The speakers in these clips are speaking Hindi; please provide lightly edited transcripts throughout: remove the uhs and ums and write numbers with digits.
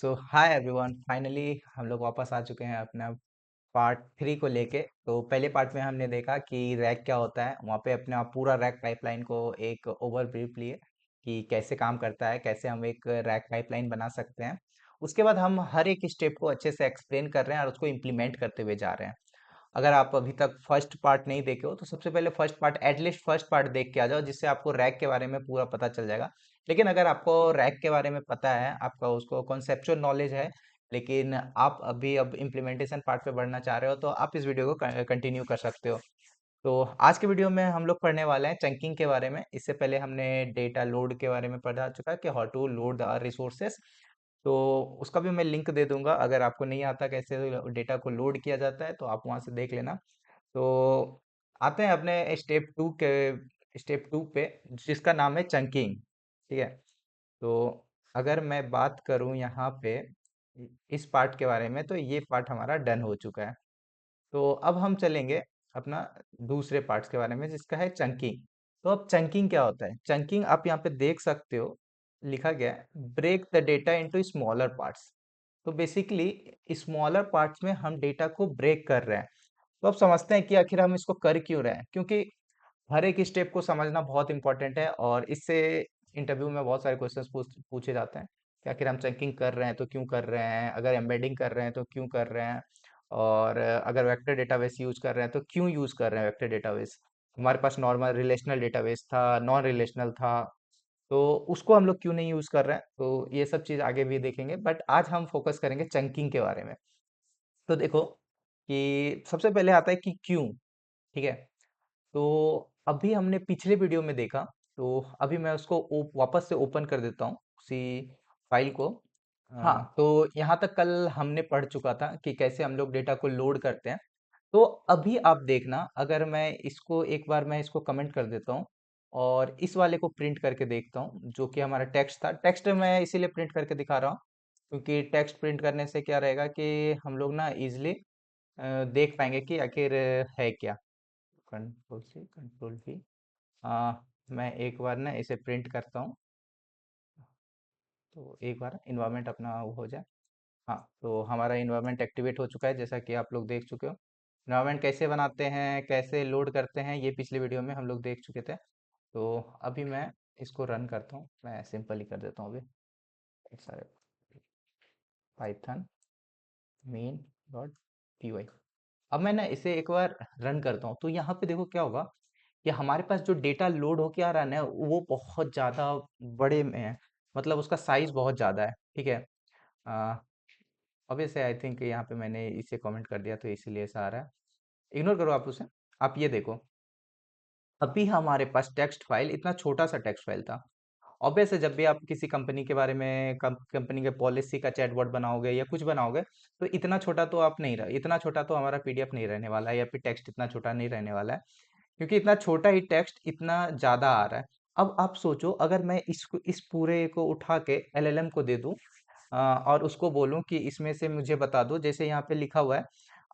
सो हाय एवरीवन, फाइनली हम लोग वापस आ चुके हैं अपना पार्ट 3 को लेके। तो पहले पार्ट में हमने देखा कि रैक क्या होता है, वहाँ पे अपने आप पूरा रैक पाइपलाइन को एक ओवरव्यू लिए कि कैसे काम करता है, कैसे हम एक रैक पाइपलाइन बना सकते हैं। उसके बाद हम हर एक स्टेप को अच्छे से एक्सप्लेन कर रहे हैं और उसको इम्प्लीमेंट करते हुए जा रहे हैं। अगर आप अभी तक फर्स्ट पार्ट नहीं देखे हो तो सबसे पहले first part, at least first part देख के आ जाओ, जिससे आपको रैक के बारे में पूरा पता चल जाएगा। लेकिन अगर आपको रैक के बारे में पता है, आपका उसको कॉन्सेप्चुअल नॉलेज है, लेकिन आप अभी अब इम्प्लीमेंटेशन पार्ट पे बढ़ना चाह रहे हो, तो आप इस वीडियो को कंटिन्यू कर सकते हो। तो आज के वीडियो में हम लोग पढ़ने वाले हैं चंकिंग के बारे में। इससे पहले हमने डेटा लोड के बारे में पढ़ा चुका है कि how to load the resources. तो उसका भी मैं लिंक दे दूंगा, अगर आपको नहीं आता कैसे डेटा को लोड किया जाता है तो आप वहां से देख लेना। तो आते हैं अपने स्टेप 2 पे, जिसका नाम है चंकिंग। ठीक है। तो अगर मैं बात करूं यहाँ पे इस पार्ट के बारे में, तो ये पार्ट हमारा डन हो चुका है। तो अब हम चलेंगे अपना दूसरे पार्ट्स के बारे में, जिसका है चंकिंग। तो अब चंकिंग क्या होता है? चंकिंग आप यहाँ पे देख सकते हो, लिखा गया है break the data into smaller parts. तो बेसिकली स्मॉलर पार्ट्स में हम डेटा को ब्रेक कर रहे हैं। तो अब समझते हैं कि आखिर हम इसको कर क्यों रहे हैं, क्योंकि हर एक स्टेप को समझना बहुत इंपॉर्टेंट है, और इससे इंटरव्यू में बहुत सारे क्वेश्चंस पूछे जाते हैं कि आखिर हम चंकिंग कर रहे हैं तो क्यों कर रहे हैं, अगर एम्बेडिंग कर रहे हैं तो क्यों कर रहे हैं, और अगर वेक्टर डेटाबेस यूज कर रहे हैं तो क्यों यूज कर रहे हैं वेक्टर डेटाबेस। हमारे पास नॉर्मल रिलेशनल डेटाबेस था, नॉन रिलेशनल था, तो उसको हम लोग क्यों नहीं यूज कर रहे हैं। तो ये सब चीज आगे भी देखेंगे, बट आज हम फोकस करेंगे चंकिंग के बारे में। तो देखो कि सबसे पहले आता है कि क्यों। ठीक है। तो अभी हमने पिछले वीडियो में देखा, तो अभी मैं उसको वापस से ओपन कर देता हूँ उसी फाइल को। हाँ, तो यहाँ तक कल हमने पढ़ चुका था कि कैसे हम लोग डेटा को लोड करते हैं। तो अभी आप देखना, अगर मैं इसको एक बार मैं इसको कमेंट कर देता हूँ और इस वाले को प्रिंट करके देखता हूँ, जो कि हमारा टेक्स्ट था। टेक्स्ट मैं इसीलिए प्रिंट करके दिखा रहा हूँ क्योंकि टेक्स्ट प्रिंट करने से क्या रहेगा कि हम लोग ना इजिली देख पाएंगे कि आखिर है क्या। Control C control V. मैं एक बार ना इसे प्रिंट करता हूँ, तो एक बार इन्वायरमेंट अपना वो हो जाए। हाँ, तो हमारा इन्वायरमेंट एक्टिवेट हो चुका है, जैसा कि आप लोग देख चुके हो। इन्वायरमेंट कैसे बनाते हैं, कैसे लोड करते हैं, ये पिछले वीडियो में हम लोग देख चुके थे। तो अभी मैं इसको रन करता हूँ, मैं सिंपल ही कर देता हूँ अभी। सारे Python main dot P Y. अब मैं ना इसे एक बार रन करता हूँ, तो यहाँ पे देखो क्या होगा कि हमारे पास जो डेटा लोड होके आ रहा है ना, वो बहुत ज़्यादा बड़े में है। मतलब उसका साइज बहुत ज़्यादा है। ठीक है। ऑब्वियसली आई थिंक यहाँ पे मैंने इसे कमेंट कर दिया, तो इसीलिए ऐसा आ रहा है। इग्नोर करो आप उसे। आप ये देखो, अभी हमारे पास टेक्स्ट फाइल, इतना छोटा सा टेक्स्ट फाइल था। ऑब्वियस है, जब भी आप किसी कंपनी के बारे में, कंपनी के पॉलिसी का चैटबॉट बनाओगे या कुछ बनाओगे, तो इतना छोटा तो आप नहीं रहा, इतना छोटा तो हमारा पीडीएफ नहीं रहने वाला है, या फिर टेक्स्ट इतना छोटा नहीं रहने वाला है, क्योंकि इतना छोटा ही टेक्स्ट इतना ज्यादा आ रहा है। अब आप सोचो, अगर मैं इसको, इस पूरे को उठा के एलएलएम को दे दूं, और उसको बोलूं कि इसमें से मुझे बता दो, जैसे यहाँ पे लिखा हुआ है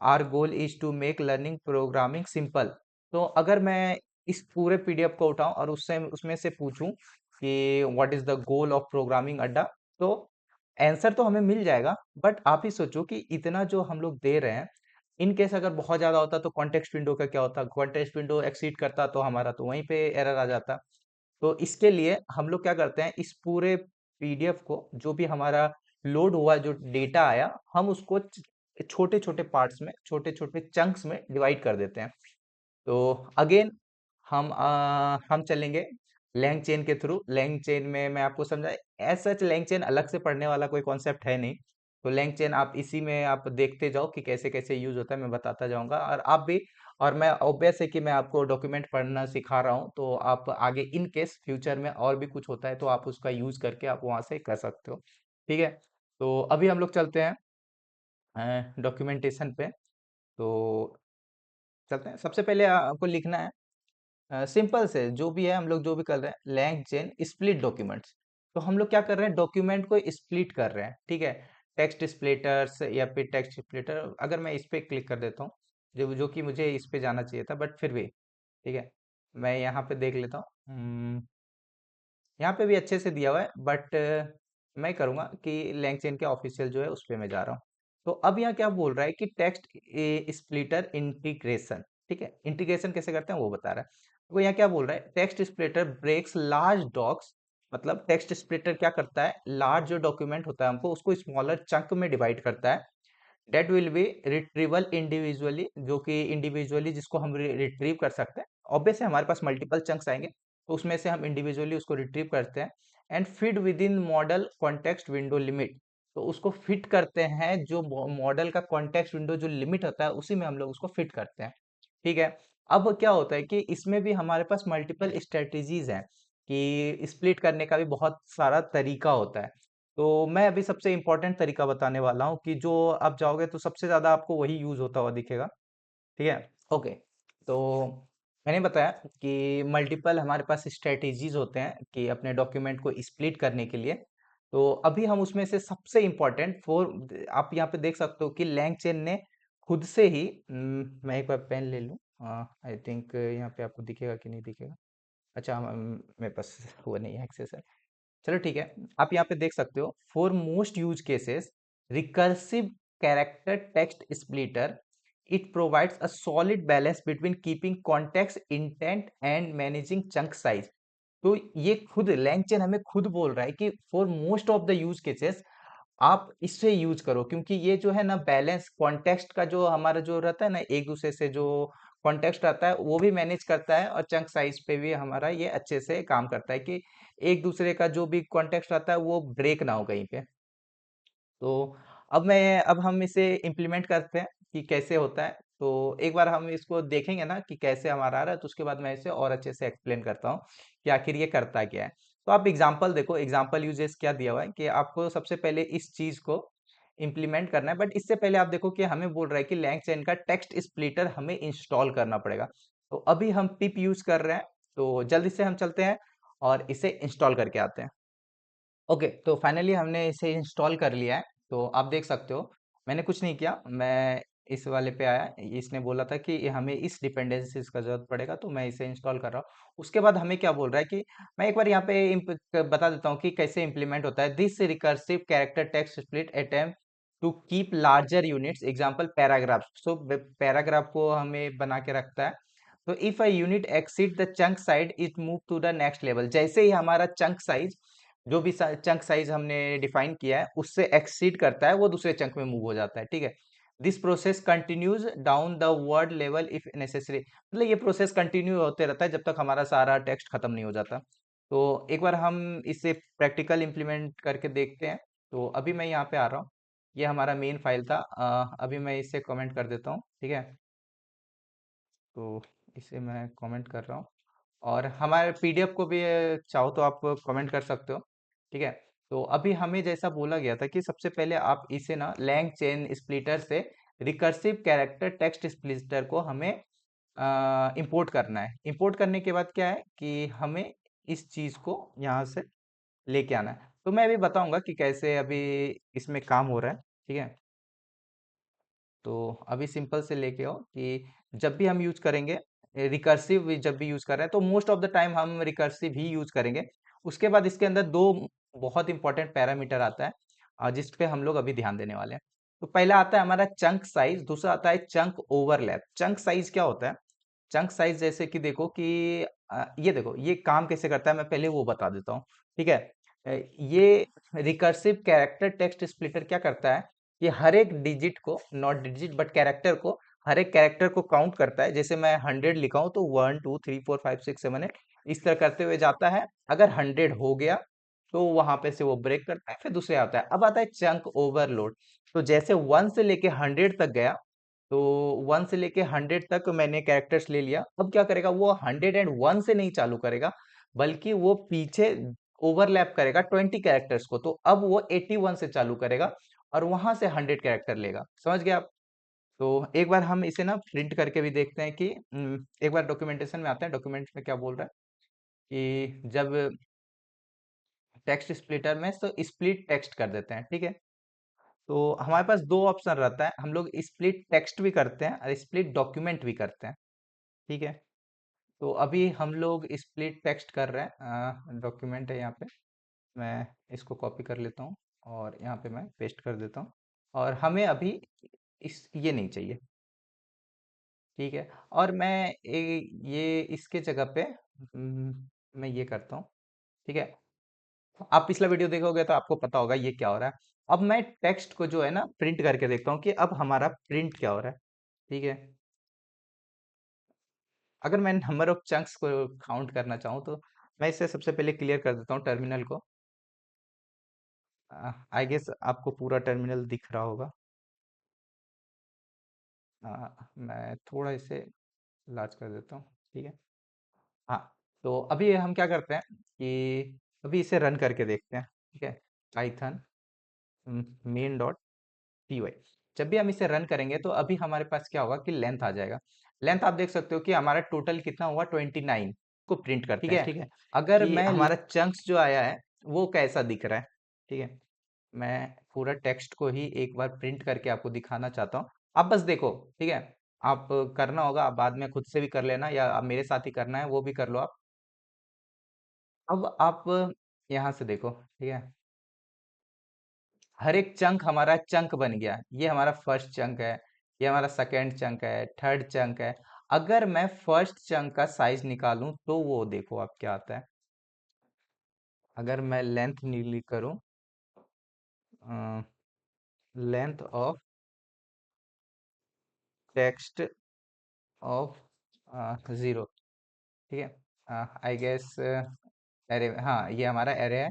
our goal is to make learning programming simple. तो अगर मैं इस पूरे पीडीएफ को उठाऊं और उससे उसमें से पूछूं कि what is the goal of programming अड्डा, तो आंसर तो हमें मिल जाएगा। बट आप ही सोचो कि इतना जो हम लोग दे रहे हैं, इन केस अगर बहुत ज्यादा होता तो कॉन्टेक्स्ट विंडो का क्या होता, कॉन्टेक्स्ट विंडो एक्सीड करता तो हमारा तो वहीं पे एरर आ जाता। तो इसके लिए हम लोग क्या करते हैं, इस पूरे पीडीएफ को, जो भी हमारा लोड हुआ, जो डेटा आया, हम उसको छोटे छोटे पार्ट्स में, छोटे छोटे चंक्स में डिवाइड कर देते हैं। तो अगेन हम चलेंगे लैंग चेन के थ्रू। लैंग चेन में मैं आपको समझा, एज सच लैंग चेन अलग से पढ़ने वाला कोई कॉन्सेप्ट है नहीं। तो लैंग चेन आप इसी में आप देखते जाओ कि कैसे कैसे यूज होता है, मैं बताता जाऊंगा, और आप भी। और मैं ऑब्वियस है कि मैं आपको डॉक्यूमेंट पढ़ना सिखा रहा हूँ, तो आप आगे इन केस फ्यूचर में और भी कुछ होता है तो आप उसका यूज करके आप वहां से कर सकते हो। ठीक है। तो अभी हम लोग चलते हैं डॉक्यूमेंटेशन पे। तो चलते हैं, सबसे पहले आपको लिखना है सिंपल से, जो भी है हम लोग जो भी कर रहे हैं, लैंग चेन स्प्लिट डॉक्यूमेंट्स। तो हम लोग क्या कर रहे हैं, डॉक्यूमेंट को स्प्लिट कर रहे हैं। ठीक है। टेक्स्ट स्प्लिटर्स या फिर टेक्स्ट स्प्लिटर, अगर मैं इस पे क्लिक कर देता हूँ, जो जो कि मुझे इस पे जाना चाहिए था, बट फिर भी ठीक है, मैं यहाँ पे देख लेता हूँ। यहाँ पे भी अच्छे से दिया हुआ है, बट मैं करूंगा कि लैंगचेन के ऑफिशियल जो है उस पे मैं जा रहा हूँ। तो अब यहाँ क्या बोल रहा है कि टेक्स्ट स्प्लिटर इंटीग्रेशन। ठीक है, इंटीग्रेशन कैसे करते हैं वो बता रहा है। तो यहाँ क्या बोल रहा है, text splitter breaks large docs. मतलब टेक्स्ट स्प्लिटर क्या करता है, लार्ज जो डॉक्यूमेंट होता है हमको उसको स्मॉलर चंक में डिवाइड करता है। That will be retrieval individually, जो कि इंडिविजुअली जिसको हम रिट्रीव कर सकते हैं। ऑब्वियस है हमारे पास मल्टीपल चंक्स आएंगे तो उसमें से हम इंडिविजुअली उसको रिट्रीव करते हैं। And fit with in model context window limit. तो उसको फिट करते हैं, जो मॉडल का कॉन्टेक्स्ट विंडो जो लिमिट होता है उसी में हम लोग उसको फिट करते हैं। ठीक है। अब क्या होता है कि इसमें भी हमारे पास मल्टीपल स्ट्रेटजीज हैं कि स्प्लिट करने का भी बहुत सारा तरीका होता है। तो मैं अभी सबसे इम्पोर्टेंट तरीका बताने वाला हूँ कि जो आप जाओगे तो सबसे ज्यादा आपको वही यूज होता हुआ दिखेगा। ठीक है। ओके। तो मैंने बताया कि मल्टीपल हमारे पास स्ट्रेटेजीज होते हैं कि अपने डॉक्यूमेंट को स्प्लिट करने के लिए। तो अभी हम उसमें से सबसे इम्पोर्टेंट फोर, आप यहाँ पे देख सकते हो कि लैंगचेन ने खुद से ही मैं एक बार पेन ले लूँ। आई थिंक यहाँ पे आपको दिखेगा कि नहीं दिखेगा। अच्छा, मेरे पास वो नहीं है, एक्सेस है। चलो ठीक है। आप यहाँ पे देख सकते हो, for most use cases recursive character text splitter, it provides a solid balance between keeping context intent and managing chunk size. तो ये खुद लैंगचेन हमें खुद बोल रहा है कि for most of the use cases आप इससे यूज करो, क्योंकि ये जो है ना बैलेंस कॉन्टेक्स्ट का जो हमारा जो रहता है ना, एक दूसरे से जो कॉन्टेक्स्ट आता है वो भी मैनेज करता है और चंक साइज पे भी हमारा ये अच्छे से काम करता है कि एक दूसरे का जो भी कॉन्टेक्स्ट आता है वो ब्रेक ना हो कहीं पे। तो अब हम इसे इम्प्लीमेंट करते हैं कि कैसे होता है। तो एक बार हम इसको देखेंगे ना कि कैसे हमारा आ रहा है, तो उसके बाद मैं इसे और अच्छे से एक्सप्लेन करता हूँ कि आखिर ये करता क्या है। तो आप एग्जांपल देखो, एग्जांपल यूजेस क्या दिया हुआ है कि आपको सबसे पहले इस चीज को इम्प्लीमेंट करना है। बट इससे पहले आप देखो कि हमें बोल रहा है कि लैंगचेन का टेक्स्ट स्प्लिटर हमें इंस्टॉल करना पड़ेगा। तो अभी हम पिप यूज कर रहे हैं, तो जल्दी से हम चलते हैं और इसे इंस्टॉल करके आते हैं। ओके, तो फाइनली हमने इसे इंस्टॉल कर लिया है। तो आप देख सकते हो मैंने कुछ नहीं किया, मैं इस वाले पे आया। इसने बोला था कि ये हमें इस डिपेंडेंसीज का जरूरत पड़ेगा, तो मैं इसे इंस्टॉल कर रहा हूँ। उसके बाद हमें क्या बोल रहा है कि मैं एक बार यहाँ पे बता देता हूँ कि कैसे इंप्लीमेंट होता है। This recursive character text split attempt to keep larger units example paragraph. So paragraph को हमें बना के रखता है। तो if a unit exceed the chunk size it move to the next level. जैसे ही हमारा चंक साइज, जो भी चंक साइज हमने डिफाइन किया है उससे एक्सीड करता है, वो दूसरे चंक में मूव हो जाता है। ठीक है। This process continues down the word level if necessary. मतलब ये प्रोसेस कंटिन्यू होते रहता है जब तक हमारा सारा टेक्स्ट खत्म नहीं हो जाता। तो एक बार हम इसे प्रैक्टिकल इम्प्लीमेंट करके देखते हैं। तो अभी मैं यहाँ पे आ रहा हूँ, ये हमारा मेन फाइल था। अभी मैं इसे कमेंट कर देता हूँ। ठीक है। तो इसे मैं कमेंट कर रहा हूँ, और हमारे पीडीएफ को भी चाहो तो आप कमेंट कर सकते हो। ठीक है। तो अभी हमें जैसा बोला गया था कि सबसे पहले आप इसे ना लैंग चेन स्प्लिटर से रिकर्सिव कैरेक्टर टेक्स्ट स्प्लिटर को हमें इंपोर्ट करना है। इंपोर्ट करने के बाद क्या है कि हमें इस चीज को यहाँ से लेके आना है। तो मैं अभी बताऊंगा कि कैसे अभी इसमें काम हो रहा है। ठीक है। तो अभी सिंपल से लेके आओ कि जब भी हम यूज करेंगे रिकर्सिव, जब भी यूज कर रहे हैं तो मोस्ट ऑफ द टाइम हम रिकर्सिव ही यूज करेंगे। उसके बाद इसके अंदर दो बहुत इंपॉर्टेंट पैरामीटर आता है, जिस पे हम लोग अभी ध्यान देने वाले हैं। तो पहला आता है हमारा चंक साइज, दूसरा आता है चंक ओवरलैप। चंक साइज क्या होता है, चंक साइज जैसे कि देखो कि ये देखो ये काम कैसे करता है, मैं पहले वो बता देता हूँ। ठीक है। ये रिकर्सिव कैरेक्टर टेक्स्ट स्प्लिटर क्या करता है, ये हर एक डिजिट को, नॉट डिजिट बट कैरेक्टर को, हर एक कैरेक्टर को काउंट करता है। जैसे मैं 100 लिखा हूं तो 1 2 3 4 5 6 7 8 इस तरह करते हुए जाता है। अगर 100 हो गया तो वहां पे से वो ब्रेक करता है, फिर दूसरे आता है। अब आता है चंक ओवरलोड। तो जैसे 1 से लेके 100 तक गया, तो 1 से लेके 100 तक मैंने कैरेक्टर्स ले लिया। अब क्या करेगा, वो 101 से नहीं चालू करेगा, बल्कि वो पीछे ओवरलैप करेगा 20 कैरेक्टर्स को। तो अब वो 81 से चालू करेगा और वहां से 100 कैरेक्टर लेगा। समझ गए आप। तो एक बार हम इसे ना प्रिंट करके भी देखते हैं कि एक बार डॉक्यूमेंटेशन में आते हैं, डॉक्यूमेंट में क्या बोल रहा है कि जब टेक्स्ट स्प्लिटर में तो स्प्लिट टेक्स्ट कर देते हैं। ठीक है। तो हमारे पास दो ऑप्शन रहता है, हम लोग स्प्लिट टेक्स्ट भी करते हैं और स्प्लिट डॉक्यूमेंट भी करते हैं। ठीक है। तो अभी हम लोग स्प्लिट टेक्स्ट कर रहे हैं, डॉक्यूमेंट है यहाँ पे। मैं इसको कॉपी कर लेता हूँ और यहाँ पे मैं पेस्ट कर देता हूँ। और हमें अभी ये नहीं चाहिए, ठीक है। और ये इसके जगह पे मैं ये करता हूँ, ठीक है। आप पिछला वीडियो देखोगे तो आपको पता होगा ये क्या हो रहा है। अब मैं टेक्स्ट को जो है ना प्रिंट करके देखता हूँ कि अब हमारा प्रिंट क्या हो रहा है, ठीक है। अगर मैं नंबर ऑफ चंक्स को काउंट करना चाहूँ तो मैं इसे सबसे पहले क्लियर कर देता हूँ टर्मिनल को। आई गेस आपको पूरा टर्मिनल दिख रहा होगा। मैं थोड़ा इसे लार्ज कर देता हूँ, ठीक है। हाँ, तो अभी हम क्या करते हैं कि अभी इसे रन करके देखते हैं, ठीक है। Python main dot P Y. जब भी हम इसे रन करेंगे तो अभी हमारे पास क्या होगा कि लेंथ आ जाएगा। लेंथ आप देख सकते हो कि हमारा टोटल कितना हुआ, 29 को प्रिंट करते हैं, ठीक है। अगर कि मैं हमारा चंक्स जो आया है वो कैसा दिख रहा है, ठीक है। मैं पूरा टेक्स्ट को ही एक बार प्रिंट करके आपको दिखाना चाहता हूँ। आप बस देखो, ठीक है। आप करना होगा, आप बाद में खुद से भी कर लेना या आप मेरे साथ ही करना है वो भी कर लो आप। अब आप यहाँ से देखो, ठीक है। हर एक चंक हमारा चंक बन गया। ये हमारा फर्स्ट चंक है, ये हमारा सेकंड चंक है, थर्ड चंक है। अगर मैं फर्स्ट चंक का साइज निकालूं तो वो देखो आप क्या आता है। अगर मैं लेंथ नीली करूं, लेंथ ऑफ टेक्स्ट ऑफ 0, ठीक है। आई गेस एरे, हाँ ये हमारा एरे है।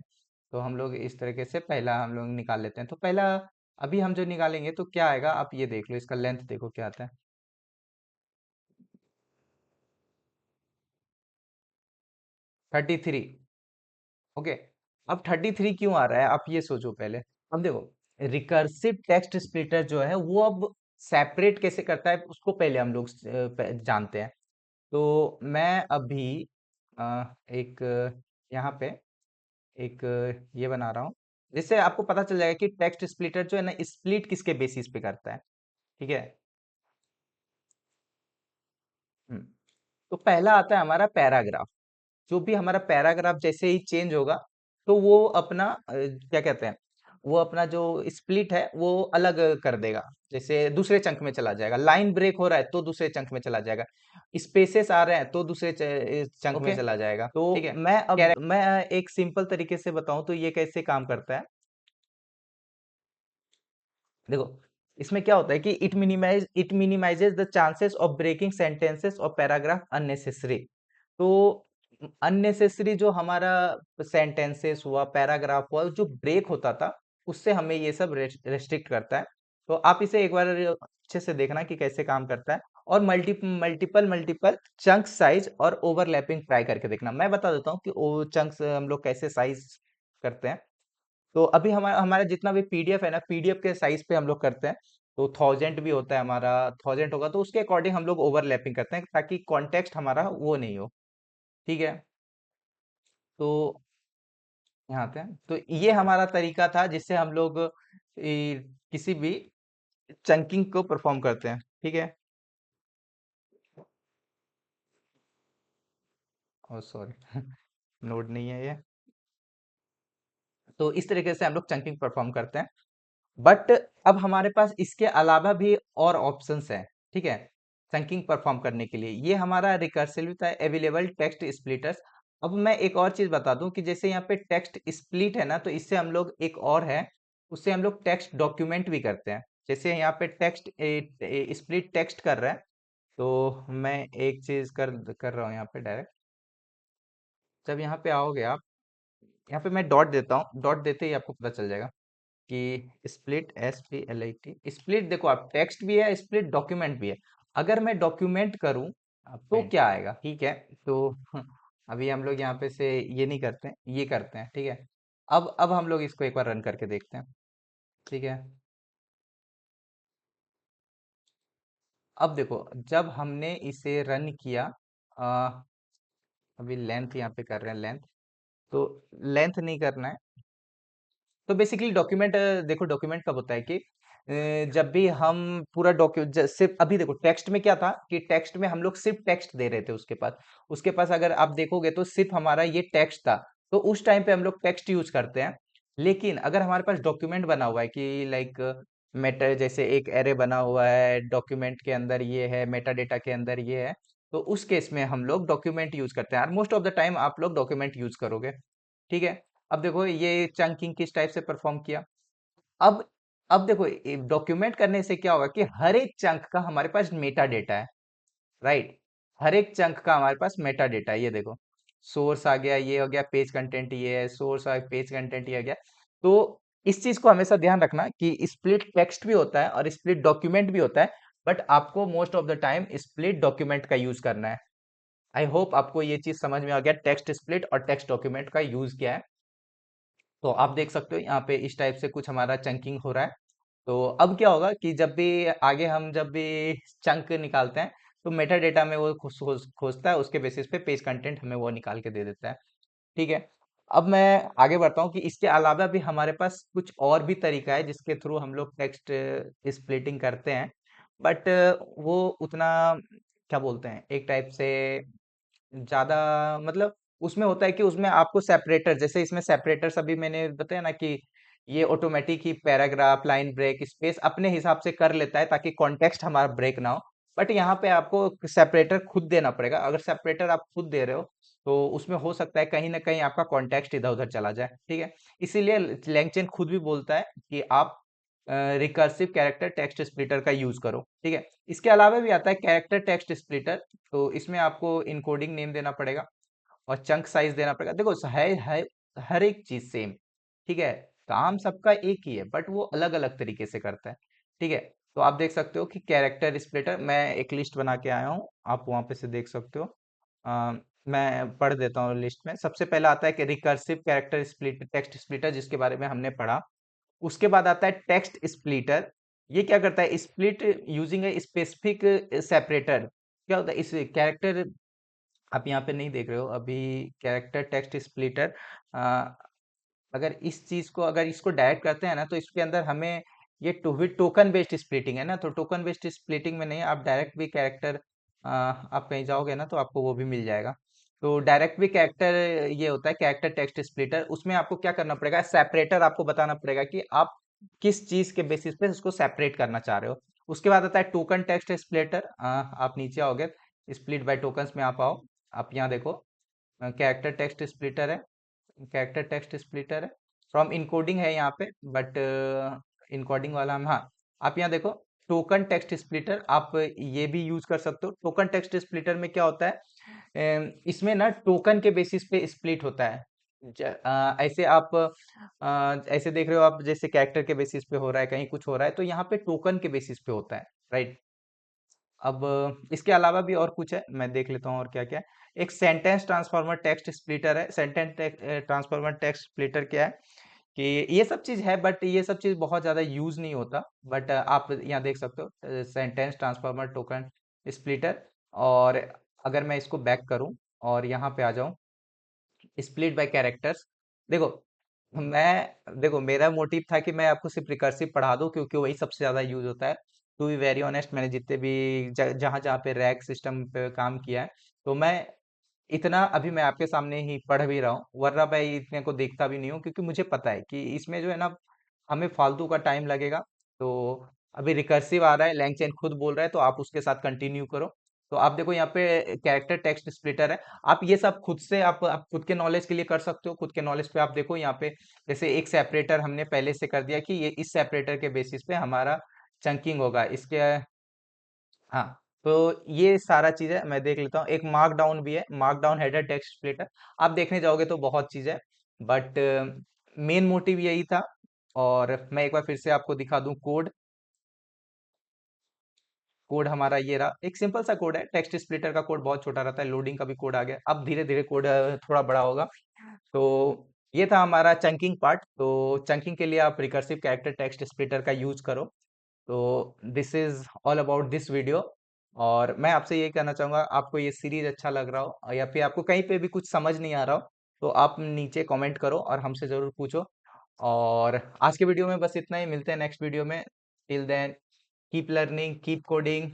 तो हम लोग इस तरीके से पहला हम लोग निकाल लेते हैं। तो पहला अभी हम जो निकालेंगे तो क्या आएगा, आप ये देख लो, इसका लेंथ देखो क्या आता है। 33। ओके। अब 33 क्यों आ रहा है, आप ये सोचो पहले। अब देखो, रिकर्सिव टेक्स्ट स्प्लिटर जो है वो अब सेपरेट कैसे करता है उसको पहले हम लोग जानते हैं। तो मैं अभी एक यहाँ पे एक ये बना रहा हूँ जिससे आपको पता चल जाएगा कि टेक्स्ट स्प्लिटर जो है ना स्प्लिट किसके बेसिस पे करता है, ठीक है। हम्म, तो पहला आता है हमारा पैराग्राफ। जो भी हमारा पैराग्राफ जैसे ही चेंज होगा तो वो अपना क्या कहते हैं, वो अपना जो स्प्लिट है वो अलग कर देगा। जैसे दूसरे चंक में चला जाएगा, लाइन ब्रेक हो रहा है तो दूसरे चंक में चला जाएगा, स्पेसेस आ रहे हैं तो दूसरे चंक में ओके चला जाएगा, तो ठीक है। मैं अब मैं एक सिंपल तरीके से बताऊं तो ये कैसे काम करता है। देखो, इसमें क्या होता है कि it minimises the chances of breaking sentences और पैराग्राफ अननेसेसरी। तो अननेसेसरी जो हमारा सेंटेंसेस हुआ, पैराग्राफ हुआ, जो ब्रेक होता था उससे हमें ये सब रेस्ट्रिक्ट करता है। तो आप इसे एक बार अच्छे से देखना कि कैसे काम करता है। और मल्टीपल मल्टीपल चंक साइज और ओवरलैपिंग ट्राई करके देखना। मैं बता देता हूँ कि वो चंक्स हम लोग कैसे साइज करते हैं। तो अभी हमारा हमारा जितना भी पीडीएफ है ना, पीडीएफ के साइज पे हम लोग करते हैं। तो 1000 भी होता है हमारा, 1000 होगा तो उसके अकॉर्डिंग हम लोग ओवरलैपिंग करते हैं ताकि कॉन्टेक्स्ट हमारा वो नहीं हो, ठीक है। तो यहाँ आते हैं, तो ये हमारा तरीका था जिससे हम लोग किसी भी चंकिंग को परफॉर्म करते हैं, ठीक है। ओ सॉरी नोट नहीं है ये। तो इस तरीके से हम लोग चंकिंग परफॉर्म करते हैं। बट अब हमारे पास इसके अलावा भी और ऑप्शंस हैं, ठीक है, चंकिंग परफॉर्म करने के लिए। ये हमारा रिकर्सिव था, अवेलेबल टेक्स्ट स्प्लिटर्स। अब मैं एक और चीज बता दूं कि जैसे यहाँ पे टेक्स्ट स्प्लिट है ना, तो इससे हम लोग एक और है, उससे हम लोग टेक्स्ट डॉक्यूमेंट भी करते हैं। जैसे यहाँ पे टेक्स्ट स्प्लिट टेक्स्ट कर रहा है, तो मैं एक चीज कर रहा हूँ यहाँ पे डायरेक्ट। जब यहाँ पे आओगे आप, यहाँ पे मैं डॉट देता हूँ, डॉट देते ही आपको पता चल जाएगा कि स्प्लिट, SPLIT स्प्लिट। देखो आप, टेक्स्ट भी है, स्प्लिट डॉक्यूमेंट भी है। अगर मैं डॉक्यूमेंट करूं तो क्या आएगा, ठीक है। तो अभी हम लोग यहाँ पे से ये नहीं करते हैं, ये करते हैं, ठीक है। अब हम लोग इसको एक बार रन करके देखते हैं, ठीक है। अब देखो, जब हमने इसे रन किया, आ, अभी लेंथ यहाँ पे कर रहे हैं, लेंथ तो लेंथ नहीं करना है। तो बेसिकली डॉक्यूमेंट, देखो डॉक्यूमेंट कब होता है कि जब भी हम पूरा डॉक्यूमेंट, सिर्फ अभी देखो टेक्स्ट में क्या था कि टेक्स्ट में हम लोग सिर्फ टेक्स्ट दे रहे थे उसके पास। उसके पास अगर आप देखोगे तो सिर्फ हमारा ये टेक्स्ट था। तो उस टाइम पे हम लोग टेक्स्ट यूज करते हैं। लेकिन अगर हमारे पास डॉक्यूमेंट बना हुआ है कि लाइक मेटा, जैसे एक एरे बना हुआ है, डॉक्यूमेंट के अंदर ये है, मेटा डेटा के अंदर ये है, तो उस केस में हम लोग डॉक्यूमेंट यूज करते हैं। मोस्ट ऑफ द टाइम आप लोग डॉक्यूमेंट यूज करोगे। ठीक है। अब देखो ये चंकिंग किस टाइप से परफॉर्म किया। अब अब देखो डॉक्यूमेंट करने से क्या होगा कि हर एक चंक का हमारे पास मेटा डेटा है, राइट। हर एक चंक का हमारे पास मेटा डेटा है। ये देखो सोर्स आ गया, ये हो गया पेज कंटेंट, ये है सोर्स, आ पेज कंटेंट ये आ गया। तो इस चीज को हमेशा ध्यान रखना कि स्प्लिट टेक्स्ट भी होता है और स्प्लिट डॉक्यूमेंट भी होता है, बट आपको most of the time split document का यूज करना है। आई होप आपको ये चीज समझ में आ गया, टेक्स्ट स्प्लिट और टेक्स्ट डॉक्यूमेंट का यूज क्या है। तो आप देख सकते हो यहाँ पे इस टाइप से कुछ हमारा चंकिंग हो रहा है। तो अब क्या होगा कि जब भी आगे हम जब भी चंक निकालते हैं, तो मेटा डेटा में वो खोजता है, उसके बेसिस पे पेज कंटेंट हमें वो निकाल के दे देता है। ठीक है। अब मैं आगे बढ़ता हूँ कि इसके अलावा भी हमारे पास कुछ और भी तरीका है जिसके थ्रू हम लोग टेक्स्ट स्प्लिटिंग करते हैं। बट वो उतना क्या बोलते हैं, एक टाइप से ज्यादा, मतलब उसमें होता है कि उसमें आपको सेपरेटर, जैसे इसमें सेपरेटर्स अभी मैंने बताया ना कि ये ऑटोमेटिक ही पैराग्राफ, लाइन ब्रेक, स्पेस अपने हिसाब से कर लेता है ताकि कॉन्टेक्स्ट हमारा ब्रेक ना हो। बट यहाँ पे आपको सेपरेटर खुद देना पड़ेगा। अगर सेपरेटर आप खुद दे रहे हो तो उसमें हो सकता है कहीं ना कहीं आपका कॉन्टेक्स्ट इधर उधर चला जाए। ठीक है। इसीलिए लैंगचेन खुद भी बोलता है कि आप रिकर्सिव कैरेक्टर टेक्स्ट स्प्लिटर का यूज करो। ठीक है। इसके अलावा भी आता है कैरेक्टर टेक्स्ट स्प्लिटर। तो इसमें आपको इनकोडिंग नेम देना पड़ेगा और चंक साइज देना पड़ेगा। देखो है हर एक चीज सेम। ठीक है। काम सबका एक ही है, बट वो अलग अलग तरीके से करता है। ठीक है। तो आप देख सकते हो कि कैरेक्टर स्प्लिटर, मैं एक लिस्ट बना के आया हूँ, आप वहां पे से देख सकते हो। अ, मैं पढ़ देता हूँ लिस्ट में। सबसे पहला आता है कि recursive character split text splitter, जिसके बारे में हमने पढ़ा। उसके बाद आता है टेक्स्ट स्प्लिटर। ये क्या करता है, split using a specific separator. क्या होता है इस कैरेक्टर, आप यहाँ पे नहीं देख रहे हो अभी, कैरेक्टर टेक्स्ट स्प्लिटर। अगर इस चीज को, अगर इसको डायरेक्ट करते हैं ना, तो इसके अंदर हमें ये टोकन बेस्ड स्प्लिटिंग है ना, तो टोकन बेस्ड स्प्लिटिंग में नहीं, आप डायरेक्ट भी कैरेक्टर, आप कहीं जाओगे ना तो आपको वो भी मिल जाएगा। तो डायरेक्ट भी कैरेक्टर, ये होता है कैरेक्टर टेक्स्ट स्प्लिटर। उसमें आपको क्या करना पड़ेगा, सेपरेटर आपको बताना पड़ेगा कि आप किस चीज के बेसिस पे उसको सेपरेट करना चाह रहे हो। उसके बाद आता है टोकन टेक्स्ट स्प्लिटर। आप नीचे आओगे, स्प्लिट बाय टोकन्स में आप आओ। आप यहाँ देखो कैरेक्टर टेक्स्ट स्प्लिटर है, कैरेक्टर टेक्स्ट स्प्लिटर है। फ्रॉम इनकोडिंग है यहाँ पे, बट इनकोडिंग वाला हम, हाँ, आप यहाँ देखो टोकन टेक्स्ट स्प्लिटर, आप ये भी यूज कर सकते हो। टोकन टेक्स्ट स्प्लिटर में क्या होता है, इसमें ना टोकन के बेसिस पे स्प्लिट होता है। ऐसे आप ऐसे देख रहे हो आप, जैसे कैरेक्टर के बेसिस पे हो रहा है, कहीं कुछ हो रहा है, तो यहाँ पे टोकन के बेसिस पे होता है, राइट। अब इसके अलावा भी और कुछ है, मैं देख लेता हूँ और क्या क्या है। एक सेंटेंस ट्रांसफॉर्मर टेक्स्ट स्प्लिटर है। सेंटेंस ट्रांसफॉर्मर टेक्स्ट स्प्लिटर क्या है कि ये सब चीज है, बट ये सब चीज बहुत ज्यादा यूज नहीं होता। बट आप यहाँ देख सकते हो सेंटेंस ट्रांसफॉर्मर टोकन स्प्लिटर। और अगर मैं इसको बैक करूं और यहाँ पे आ जाऊं, स्प्लिट बाय कैरेक्टर्स, देखो देखो मेरा मोटिव था कि मैं आपको सिर्फ रिकर्सिव पढ़ा दूं क्योंकि वही सबसे ज्यादा यूज होता है। टू बी वेरी ऑनेस्ट, मैंने जितने भी जहां जहां पे रैक सिस्टम पे काम किया है, तो मैं इतना अभी मैं आपके सामने ही पढ़ भी रहा हूँ, वरना मैं इतने को देखता भी नहीं हूँ क्योंकि मुझे पता है कि इसमें जो है ना, हमें फालतू का टाइम लगेगा। तो अभी रिकर्सिव आ रहा है, लैंगचेन खुद बोल रहा है, तो आप उसके साथ कंटिन्यू करो। तो आप देखो यहाँ पे कैरेक्टर टेक्स्ट स्प्लिटर है। आप ये सब खुद से आप खुद के नॉलेज के लिए कर सकते हो। खुद के नॉलेज पे आप देखो यहाँ पे, जैसे एक सेपरेटर हमने पहले से कर दिया कि ये इस सेपरेटर के बेसिस पे हमारा चंकिंग होगा इसके। हाँ, तो ये सारा चीज है, मैं देख लेता हूँ। एक मार्क डाउन भी है, mark down header text splitter. आप देखने जाओगे तो बहुत चीज है, बट मेन मोटिव यही था। और मैं एक बार फिर से आपको दिखा दूं कोड। कोड हमारा ये रहा, एक सिंपल सा कोड है। टेक्स्ट स्प्लिटर का कोड बहुत छोटा रहता है, लोडिंग का भी कोड आ गया। अब धीरे धीरे कोड थोड़ा बड़ा होगा। तो ये था हमारा चंकिंग पार्ट। तो चंकिंग के लिए आप रिकर्सिव कैरेक्टर टेक्स्ट स्प्लिटर का यूज करो। तो this is all about this video. और मैं आपसे ये कहना चाहूंगा, आपको ये सीरीज अच्छा लग रहा हो या फिर आपको कहीं पे भी कुछ समझ नहीं आ रहा हो, तो आप नीचे कमेंट करो और हमसे जरूर पूछो। और आज के वीडियो में बस इतना ही, मिलते हैं नेक्स्ट वीडियो में। Till then keep learning, keep coding.